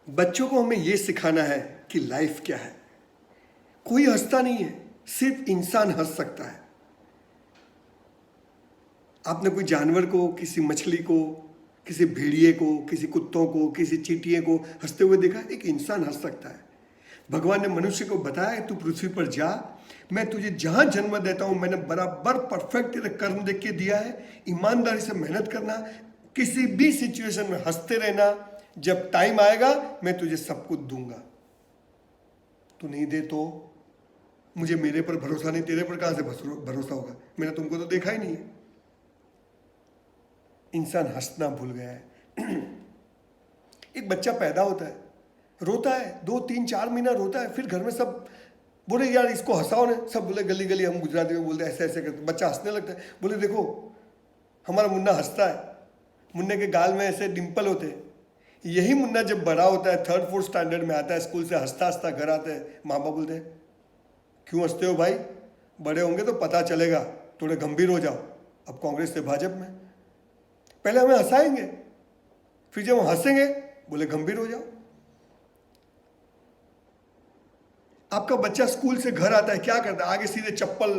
बच्चों को हमें ये सिखाना है कि लाइफ क्या है। कोई हंसता नहीं है, सिर्फ इंसान हंस सकता है। आपने कोई जानवर को, किसी मछली को, किसी भेड़िए को, किसी कुत्तों को, किसी चींटिए को हंसते हुए देखा? एक इंसान हंस सकता है। भगवान ने मनुष्य को बताया, तू पृथ्वी पर जा, मैं तुझे जहां जन्म देता हूं मैंने बराबर परफेक्ट तेरे कर्म देख के दिया है। ईमानदारी से मेहनत करना, किसी भी सिचुएशन में हंसते रहना। जब टाइम आएगा मैं तुझे सब कुछ दूंगा। तू नहीं दे तो मुझे मेरे पर भरोसा नहीं, तेरे पर कहां से भरोसा होगा? मैंने तुमको तो देखा ही नहीं है। इंसान हंसना भूल गया है। एक बच्चा पैदा होता है, रोता है, 2 3 4 महीना रोता है, फिर घर में सब बोले यार इसको हंसाओ ने। सब बोले, गली गली हम गुजराती में बोलते ऐसे ऐसे करते, बच्चा हंसने लगता है। बोले देखो हमारा मुन्ना हंसता है, मुन्ने के गाल में ऐसे डिंपल होते हैं। यही मुन्ना जब बड़ा होता है, 3rd 4th स्टैंडर्ड में आता है, स्कूल से हंसता हंसता घर आते हैं, माँ बाप बोलते हैं क्यों हंसते हो भाई, बड़े होंगे तो पता चलेगा, थोड़े गंभीर हो जाओ। अब कांग्रेस से भाजपा में पहले हमें हंसाएंगे, फिर जब हम हंसेंगे बोले गंभीर हो जाओ। आपका बच्चा स्कूल से घर आता है, क्या करता है? आगे सीधे चप्पल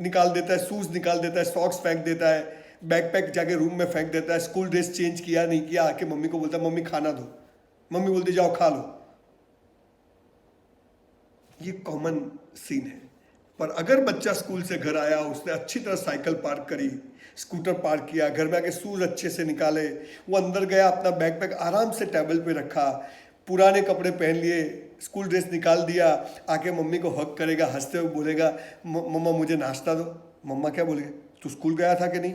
निकाल देता है, शूज निकाल देता है, सॉक्स फेंक देता है, बैकपैक जाके रूम में फेंक देता है। स्कूल ड्रेस चेंज किया नहीं किया, आके मम्मी को बोलता है मम्मी खाना दो, मम्मी बोलती जाओ खा लो। ये कॉमन सीन है। पर अगर बच्चा स्कूल से घर आया, उसने अच्छी तरह साइकिल पार्क करी, स्कूटर पार्क किया, घर में आके शूज अच्छे से निकाले, वो अंदर गया, अपना बैकपैक आराम से टेबल पे रखा, पुराने कपड़े पहन लिए, स्कूल ड्रेस निकाल दिया, आके मम्मी को हक करेगा, हंसते हुए बोलेगा मम्मा मुझे नाश्ता दो। मम्मा क्या बोलेगी, तू स्कूल गया था कि नहीं?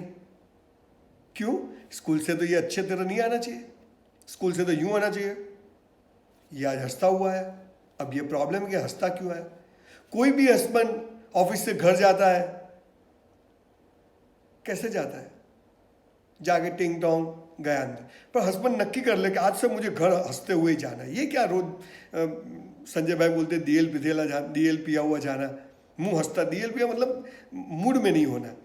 क्यों? स्कूल से तो ये अच्छे तरह नहीं आना चाहिए, स्कूल से तो यूं आना चाहिए। ये आज हंसता हुआ है। अब ये प्रॉब्लम है कि हंसता क्यों है? कोई भी हस्बैंड ऑफिस से घर जाता है, कैसे जाता है? जाके टिंग टोंग गया अंदर, पर हस्बैंड नक्की कर ले कि आज से मुझे घर हंसते हुए ही जाना है। ये क्या रोज संजय भाई बोलते डीएल पिथेला जाना, डीएल पिया हुआ जाना, मुंह हंसता, डीएल पिया मतलब मूड में नहीं होना।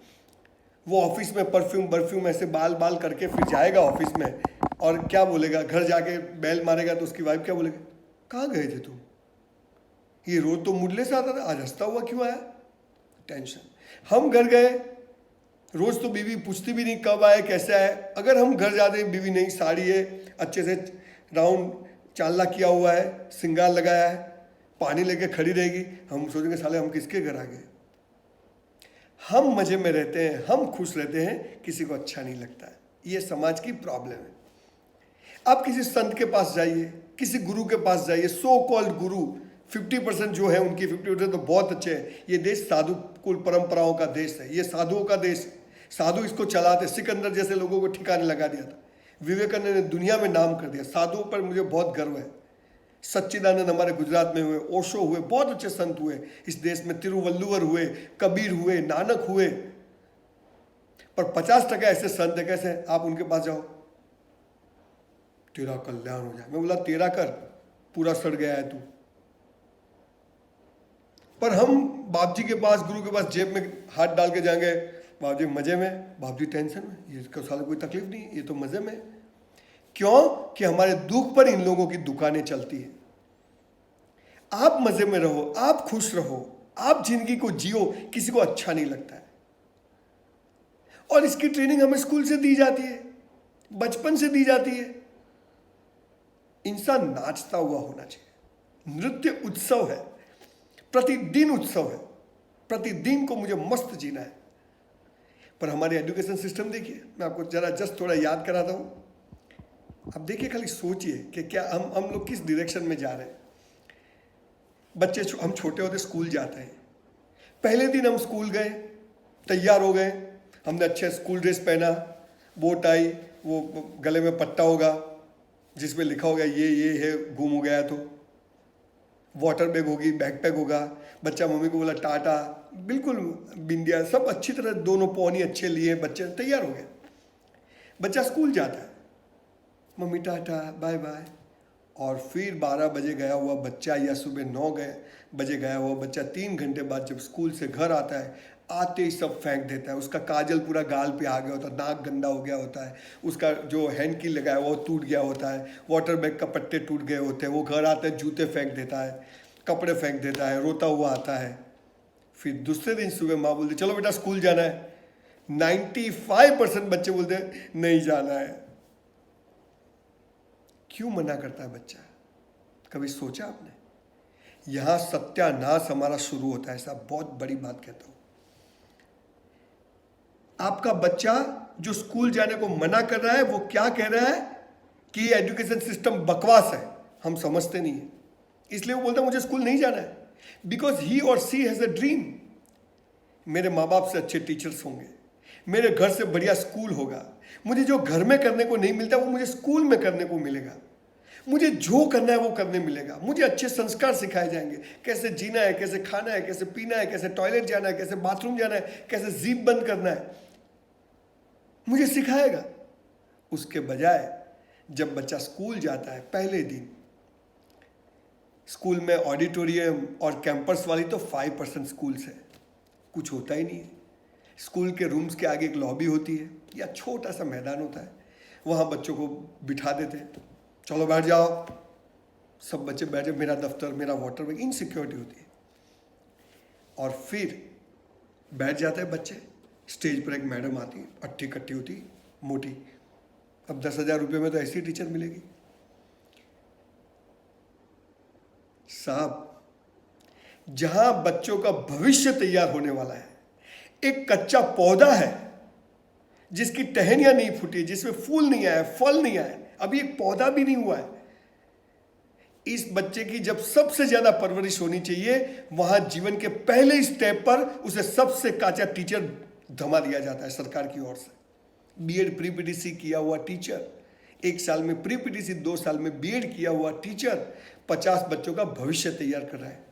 वो ऑफिस में परफ्यूम ऐसे बाल बाल करके फिर जाएगा ऑफिस में, और क्या बोलेगा? घर जाके बेल मारेगा तो उसकी वाइफ क्या बोलेगी, कहाँ गए थे तुम? ये रोज तो मूडलेस से आता था, आज हंसता हुआ क्यों आया? टेंशन। हम घर गए, रोज तो बीवी पूछती भी नहीं कब आए कैसे आए। अगर हम घर जाते, बीवी नहीं, साड़ी है, अच्छे से राउंड चांदला किया हुआ है, श्रृंगार लगाया है, पानी लेके खड़ी रहेगी, हम सोचेंगे साले हम किसके घर आ गए। हम मजे में रहते हैं, हम खुश रहते हैं, किसी को अच्छा नहीं लगता है। ये समाज की प्रॉब्लम है। आप किसी संत के पास जाइए, किसी गुरु के पास जाइए, सो कॉल्ड गुरु 50% जो है उनकी, 50% तो बहुत अच्छे हैं। ये देश साधु कुल परंपराओं का देश है, ये साधुओं का देश। साधु इसको चलाते, सिकंदर जैसे लोगों को ठिकाने लगा दिया था, विवेकानंद ने दुनिया में नाम कर दिया। साधुओं पर मुझे बहुत गर्व है। सच्चिदानंद हमारे गुजरात में हुए, ओशो हुए, बहुत अच्छे संत हुए इस देश में, तिरुवल्लुवर हुए, कबीर हुए, नानक हुए। पर 50% ऐसे संत है, कैसे? आप उनके पास जाओ, तेरा कल्याण हो जाए। मैं बोला तेरा कर, पूरा सड़ गया है तू। पर हम बाप जी के पास, गुरु के पास जेब में हाथ डाल के जाएंगे, बाप जी मजे में, बाप जी टेंशन में, ये साल कोई तकलीफ नहीं, ये तो मजे में। क्यों? कि हमारे दुख पर इन लोगों की दुकानें चलती है। आप मजे में रहो, आप खुश रहो, आप जिंदगी को जियो, किसी को अच्छा नहीं लगता है। और इसकी ट्रेनिंग हमें स्कूल से दी जाती है, बचपन से दी जाती है। इंसान नाचता हुआ होना चाहिए। नृत्य उत्सव है, प्रतिदिन उत्सव है, प्रतिदिन को मुझे मस्त जीना है। पर हमारे एजुकेशन सिस्टम देखिए, मैं आपको जरा जस्ट थोड़ा याद कराता हूं। अब देखिए, खाली सोचिए कि क्या हम लोग किस डायरेक्शन में जा रहे हैं। बच्चे हम छोटे होते स्कूल जाते हैं, पहले दिन हम स्कूल गए, तैयार हो गए, हमने अच्छे स्कूल ड्रेस पहना, बो टाई, वो गले में पट्टा होगा जिसमें लिखा होगा ये है, गुम हो गया तो, वाटर बैग होगी, बैकपैक होगा। बच्चा मम्मी को बोला टाटा, बिल्कुल बिंदिया, सब अच्छी तरह, दोनों पौनी अच्छे लिए, बच्चे तैयार हो गए। बच्चा स्कूल जाता है, मम्मी टाटा बाय बाय। और फिर 12 बजे गया हुआ बच्चा या सुबह 9 बजे गया हुआ बच्चा 3 घंटे बाद जब स्कूल से घर आता है, आते ही सब फेंक देता है। उसका काजल पूरा गाल पे आ गया होता है, नाक गंदा हो गया होता है, उसका जो हैंड की लगाया वो टूट गया होता है, वाटर बैग का पट्टे टूट गए होते हैं, वो घर आता है जूते फेंक देता है, कपड़े फेंक देता है, रोता हुआ आता है। फिर दूसरे दिन सुबह माँ बोलती चलो बेटा स्कूल जाना है। 95% बच्चे बोलते हैं नहीं जाना है। क्यों मना करता है बच्चा? कभी सोचा आपने? यहां सत्यानाश हमारा शुरू होता है। ऐसा बहुत बड़ी बात कहता हूं। आपका बच्चा जो स्कूल जाने को मना कर रहा है वो क्या कह रहा है कि एजुकेशन सिस्टम बकवास है, हम समझते नहीं है, इसलिए वो बोलता है मुझे स्कूल नहीं जाना है। बिकॉज ही और सी हैज अ ड्रीम, मेरे माँ बाप से अच्छे टीचर्स होंगे, मेरे घर से बढ़िया स्कूल होगा, मुझे जो घर में करने को नहीं मिलता वो मुझे स्कूल में करने को मिलेगा, मुझे जो करना है वो करने मिलेगा, मुझे अच्छे संस्कार सिखाए जाएंगे, कैसे जीना है, कैसे खाना है, कैसे पीना है, कैसे टॉयलेट जाना है, कैसे बाथरूम जाना है, कैसे जीप बंद करना है, मुझे सिखाएगा। उसके बजाय जब बच्चा स्कूल जाता है पहले दिन, स्कूल में ऑडिटोरियम और कैंपस वाली तो 5% स्कूल्स है, कुछ होता ही नहीं है। स्कूल के रूम्स के आगे एक लॉबी होती है या छोटा सा मैदान होता है, वहाँ बच्चों को बिठा देते हैं, चलो बैठ जाओ, सब बच्चे बैठे, मेरा दफ्तर, मेरा वाटर बैग, इनसिक्योरिटी होती है। और फिर बैठ जाते हैं बच्चे, स्टेज पर एक मैडम आती है, अट्ठी कट्टी होती मोटी, अब 10,000 रुपये में तो ऐसी टीचर मिलेगी। साहब, जहां बच्चों का भविष्य तैयार होने वाला है, एक कच्चा पौधा है जिसकी टहनियां नहीं फूटी, जिसमें फूल नहीं आया, फल नहीं आया, अभी एक पौधा भी नहीं हुआ है, इस बच्चे की जब सबसे ज्यादा परवरिश होनी चाहिए, वहां जीवन के पहले स्टेप पर उसे सबसे काचा टीचर धमा दिया जाता है सरकार की ओर से। बीएड प्री पीटीसी किया हुआ टीचर, 1 साल में प्री पीटीसी, 2 साल में बीएड किया हुआ टीचर 50 बच्चों का भविष्य तैयार कर रहा है।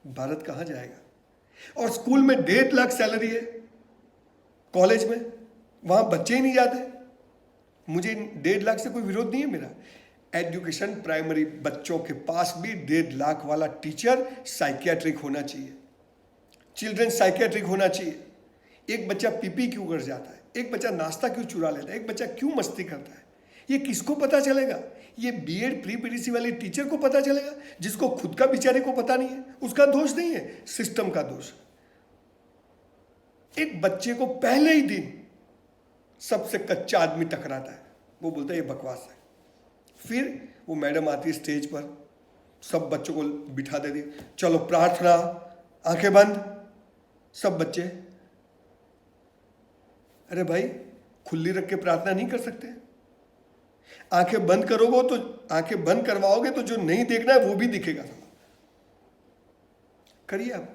भारत कहां जाएगा? और स्कूल में 1.5 लाख सैलरी है, कॉलेज में वहां बच्चे ही नहीं जाते। मुझे 1.5 लाख से कोई विरोध नहीं है मेरा। एजुकेशन प्राइमरी बच्चों के पास भी 1.5 लाख वाला टीचर साइकियाट्रिक होना चाहिए, चिल्ड्रन साइकियाट्रिक होना चाहिए। एक बच्चा पीपी क्यों कर जाता है, एक बच्चा नाश्ता क्यों चुरा लेता है, एक बच्चा क्यों मस्ती करता है, ये किसको पता चलेगा? ये बीएड प्री पीटीसी वाले टीचर को पता चलेगा, जिसको खुद का बेचारे को पता नहीं है। उसका दोष नहीं है, सिस्टम का दोष। एक बच्चे को पहले ही दिन सबसे कच्चा आदमी टकराता है, वो बोलता है ये बकवास है। फिर वो मैडम आती है स्टेज पर, सब बच्चों को बिठा देती, चलो प्रार्थना, आंखें बंद, सब बच्चे। अरे भाई, खुली रख के प्रार्थना नहीं कर सकते? आंखें बंद करोगे तो, आंखें बंद करवाओगे तो जो नहीं देखना है वो भी दिखेगा। करिए आप,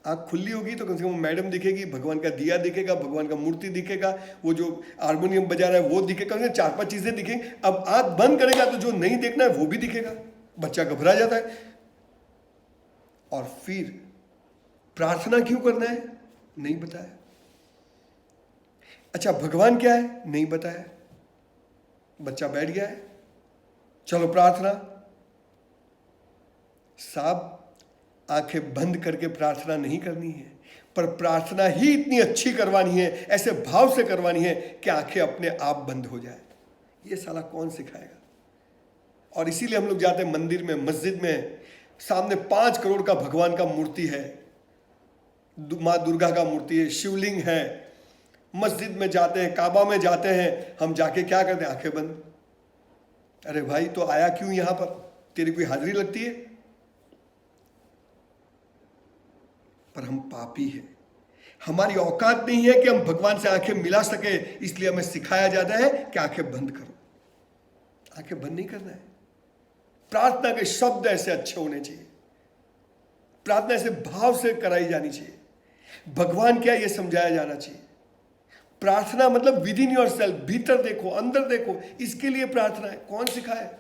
आंख खुली होगी तो कम से कम मैडम दिखेगी, भगवान का दिया दिखेगा, भगवान का मूर्ति दिखेगा, वो जो हारमोनियम बजा रहा है वो दिखेगा, 4-5 चीजें दिखेंगी। अब आंख बंद करेगा तो जो नहीं देखना है वो भी दिखेगा। बच्चा घबरा जाता है। और फिर प्रार्थना क्यों करना है, नहीं बताया। अच्छा, भगवान क्या है, नहीं बताया। बच्चा बैठ गया है, चलो प्रार्थना। साहब, आंखें बंद करके प्रार्थना नहीं करनी है, पर प्रार्थना ही इतनी अच्छी करवानी है, ऐसे भाव से करवानी है कि आंखें अपने आप बंद हो जाए। ये साला कौन सिखाएगा? और इसीलिए हम लोग जाते हैं मंदिर में, मस्जिद में, सामने 5 करोड़ का भगवान का मूर्ति है, माँ दुर्गा का मूर्ति है, शिवलिंग है, मस्जिद में जाते हैं, काबा में जाते हैं, हम जाके क्या करते हैं, आंखें बंद। अरे भाई, तो आया क्यों यहां पर? तेरी कोई हाजिरी लगती है? पर हम पापी हैं, हमारी औकात नहीं है कि हम भगवान से आंखें मिला सके, इसलिए हमें सिखाया जाता है कि आंखें बंद करो। आंखें बंद नहीं करना है। प्रार्थना के शब्द ऐसे अच्छे होने चाहिए, प्रार्थना ऐसे भाव से कराई जानी चाहिए, भगवान क्या ये समझाया जाना चाहिए। प्रार्थना मतलब विद इन योर सेल्फ, भीतर देखो, अंदर देखो, इसके लिए प्रार्थना है। कौन सिखाए?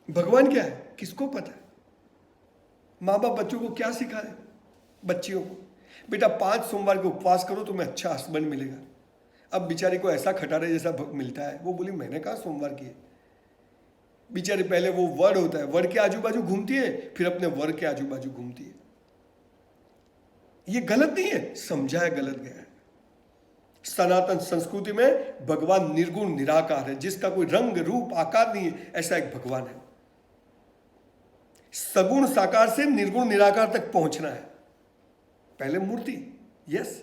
भगवान क्या है, किसको पता है? माँ बाप बच्चों को क्या सिखाए? बच्चियों को बेटा 5 सोमवार के उपवास करो, तुम्हें अच्छा हस्बैंड मिलेगा। अब बेचारी को ऐसा खटारे जैसा मिलता है, वो बोली मैंने कहा सोमवार किए। बेचारी पहले वो वर्ड होता है, वर्ड के आजू बाजू घूमती है, फिर अपने वर्ग के आजू बाजू घूमती है। ये गलत नहीं है, समझाया गलत गया है। सनातन संस्कृति में भगवान निर्गुण निराकार है, जिसका कोई रंग रूप आकार नहीं है, ऐसा एक भगवान है। सगुण साकार से निर्गुण निराकार तक पहुंचना है। पहले मूर्ति, यस।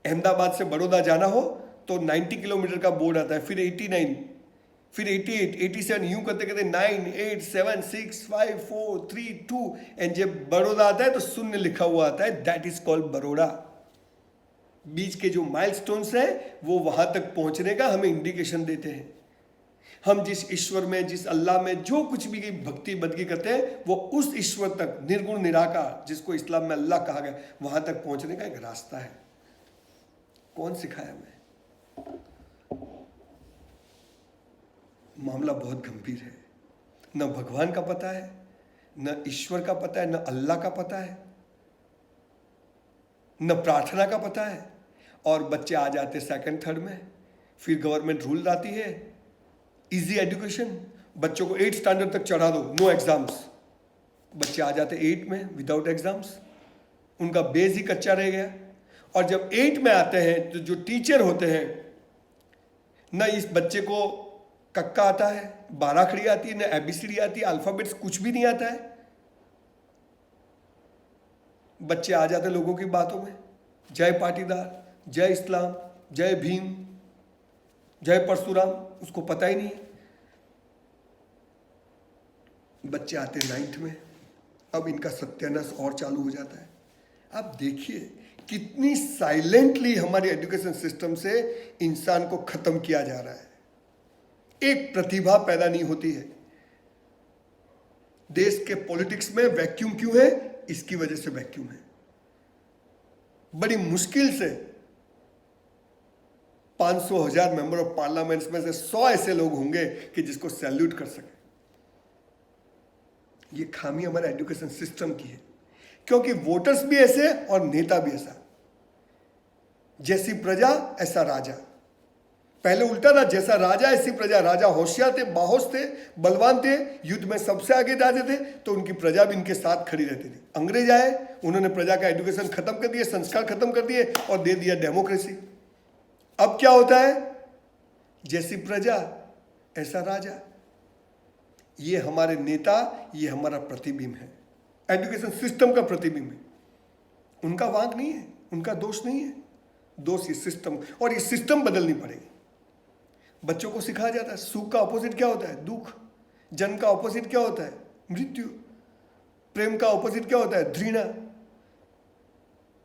अहमदाबाद से बड़ौदा जाना हो तो 90 किलोमीटर का बोर्ड आता है, फिर 89, फिर 88, 87, यूं करते करते 9, 8, 7, 6, 5, 4, 3, 2, एंड जब बड़ौदा आता है तो शून्य लिखा हुआ आता है, दैट इज कॉल्ड बड़ौदा। बीच के जो माइलस्टोन्स हैं वो वहां तक पहुंचने का हमें इंडिकेशन देते हैं। हम जिस ईश्वर में, जिस अल्लाह में जो कुछ भी भक्ति बदगी करते हैं, वो उस ईश्वर तक, निर्गुण निराकार, जिसको इस्लाम में अल्लाह कहा गया, वहां तक पहुंचने का एक रास्ता है। कौन सिखाया हमें? मामला बहुत गंभीर है। न भगवान का पता है, न ईश्वर का पता है, न अल्लाह का पता है, न प्रार्थना का पता है, और बच्चे आ जाते सेकंड थर्ड में। फिर गवर्नमेंट रूल लाती है, इजी एजुकेशन, बच्चों को 8 स्टैंडर्ड तक चढ़ा दो, नो एग्जाम्स। बच्चे आ जाते 8 में विदाउट एग्जाम्स, उनका बेस ही कच्चा रह गया। और जब 8 में आते हैं तो जो टीचर होते हैं, न इस बच्चे को कक्का आता है, 12 खड़ी आती है, न ABCD आती है, अल्फाबेट्स कुछ भी नहीं आता है। बच्चे आ जाते लोगों की बातों में, जय पाटीदार, जय इस्लाम, जय भीम, जय परशुराम, उसको पता ही नहीं है। बच्चे आते 9th में, अब इनका सत्यानाश और चालू हो जाता है। आप देखिए कितनी साइलेंटली हमारे एजुकेशन सिस्टम से इंसान को खत्म किया जा रहा है। एक प्रतिभा पैदा नहीं होती है। देश के पॉलिटिक्स में वैक्यूम क्यों है? इसकी वजह से वैक्यूम है। बड़ी मुश्किल से 500,000 मेंबर ऑफ पार्लियामेंट्स में से 100 ऐसे लोग होंगे कि जिसको सैल्यूट कर सके। ये खामी हमारे एजुकेशन सिस्टम की है, क्योंकि वोटर्स भी ऐसे और नेता भी ऐसा। जैसी प्रजा ऐसा राजा। पहले उल्टा था, जैसा राजा ऐसी प्रजा। राजा होशियार थे, बाहोश थे, बलवान थे, युद्ध में सबसे आगे जाते थे, तो उनकी प्रजा भी इनके साथ खड़ी रहती थी। अंग्रेज आए, उन्होंने प्रजा का एजुकेशन खत्म कर दिया, संस्कार खत्म कर दिए और दे दिया डेमोक्रेसी। अब क्या होता है? जैसी प्रजा ऐसा राजा। ये हमारे नेता, ये हमारा प्रतिबिंब है, एजुकेशन सिस्टम का प्रतिबिंब है। उनका वांक नहीं है, उनका दोष नहीं है, दोष ये सिस्टम। और ये सिस्टम बदलनी पड़ेगी। बच्चों को सिखाया जाता है सुख का ऑपोजिट क्या होता है? दुख। जन्म का ऑपोजिट क्या होता है? मृत्यु। प्रेम का ऑपोजिट क्या होता है? घृणा।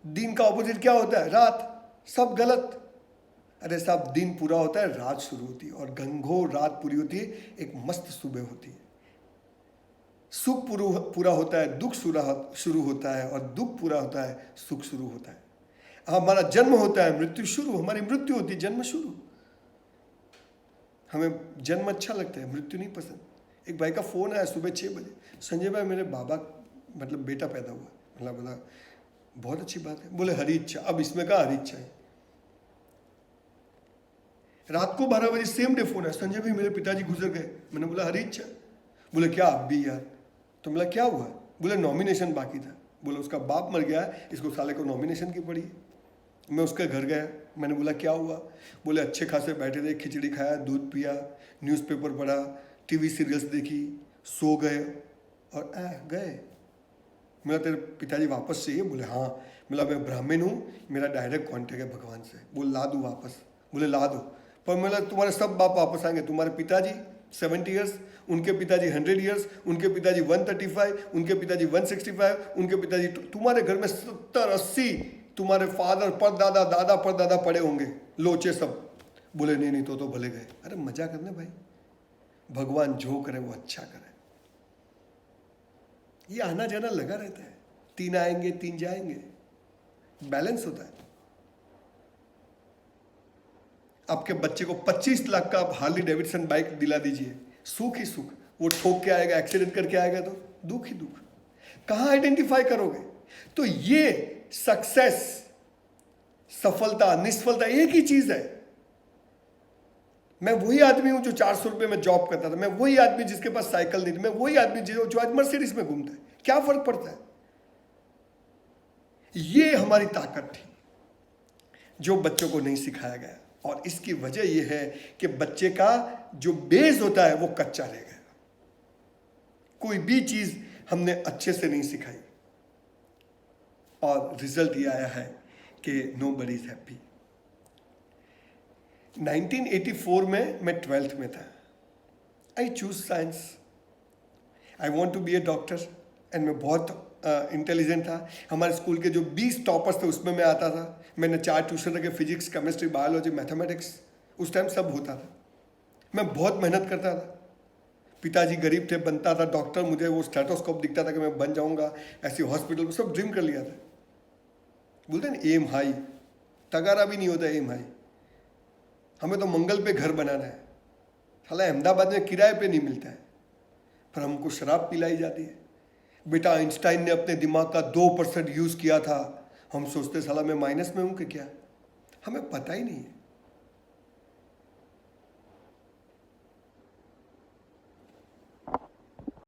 दिन का ऑपोजिट क्या होता है? रात। सब गलत। अरे साहब, दिन पूरा होता है, रात शुरू होती है, और घनघोर रात पूरी होती है, एक मस्त सुबह होती है। सुख पूरा होता है, दुख शुरू होता है, और दुख पूरा होता है, सुख शुरू होता है। हमारा जन्म होता है, मृत्यु शुरू, हमारी मृत्यु होती है, जन्म शुरू। हमें जन्म अच्छा लगता है, मृत्यु नहीं पसंद। एक भाई का फोन आया सुबह 6 बजे, संजय भाई मेरे बाबा मतलब बेटा पैदा हुआ। मतलब बोला बहुत अच्छी बात है। बोले हरी इच्छा। अब इसमें कहा हरी इच्छा है। रात को 12 बजे सेम डे फोन है, संजय भाई मेरे पिताजी गुजर गए। मैंने बोला हरी इच्छा। बोले क्या अब भी यार? तो बोला क्या हुआ? बोले नॉमिनेशन बाकी था। बोले उसका बाप मर गया, इसको साले को नॉमिनेशन की पड़ी। मैं उसके घर गया, मैंने बोला क्या हुआ? बोले अच्छे खासे बैठे थे, खिचड़ी खाया, दूध पिया, न्यूज़पेपर पढ़ा, टीवी सीरियल्स देखी, सो गए और गए। मेरा तेरे पिताजी वापस चाहिए? बोले हाँ। बोला मैं ब्राह्मण हूँ, मेरा डायरेक्ट कॉन्टेक्ट है भगवान से। बोल ला दूँ वापस? बोले ला दो। पर मेरा तुम्हारे सब बाप वापस आएंगे। तुम्हारे पिताजी 70 ईयर्स, उनके पिताजी 100 ईयर्स, उनके पिताजी 135, उनके पिताजी 165, उनके पिताजी, तुम्हारे घर में 70-80 तुम्हारे फादर परदादा, दादा परदादा पड़े होंगे, लोचे सब। बोले नहीं नहीं, तो भले गए। अरे मजा करने भाई, भगवान जो करे वो अच्छा करे। ये आना जाना लगा रहता है, 3 आएंगे 3 जाएंगे, बैलेंस होता है। आपके बच्चे को 25 लाख का आप हार्ली डेविडसन बाइक दिला दीजिए, सुख ही सुख। वो ठोक के आएगा, एक्सीडेंट करके आएगा तो दुख ही दुख। कहां आइडेंटिफाई करोगे? तो ये सक्सेस, सफलता, निष्फलता एक ही चीज है। मैं वही आदमी हूं जो 400 रुपये में जॉब करता था, मैं वही आदमी जिसके पास साइकिल नहीं थी, मैं वही आदमी जो आज मर्सिडीज में घूमता है। क्या फर्क पड़ता है? ये हमारी ताकत थी जो बच्चों को नहीं सिखाया गया, और इसकी वजह यह है कि बच्चे का जो बेस होता है वो कच्चा रह गया। कोई भी चीज हमने अच्छे से नहीं सिखाई, और रिजल्ट ये आया है कि नोबडी इज हैप्पी। 1984 में मैं 12th में था। I choose science. I want to be a doctor, and मैं बहुत इंटेलिजेंट था। हमारे स्कूल के जो 20 टॉपर्स थे उसमें मैं आता था। मैंने 4 ट्यूशन रखे, फिजिक्स, केमिस्ट्री, बायोलॉजी, मैथमेटिक्स। उस टाइम सब होता था। मैं बहुत मेहनत करता था। पिताजी गरीब थे, बनता था डॉक्टर, मुझे वो स्टेथोस्कोप दिखता था कि मैं बन जाऊंगा, ऐसी हॉस्पिटल में सब ड्रीम कर लिया था। बोलते हैं एम हाई, तगारा भी नहीं होता एम हाई। हमें तो मंगल पे घर बनाना है, साला अहमदाबाद में किराए पे नहीं मिलता है, पर हमको शराब पिलाई जाती है। बेटा आइंस्टाइन ने अपने दिमाग का 2% यूज किया था, हम सोचते साला मैं माइनस में हूं कि क्या। हमें पता ही नहीं है।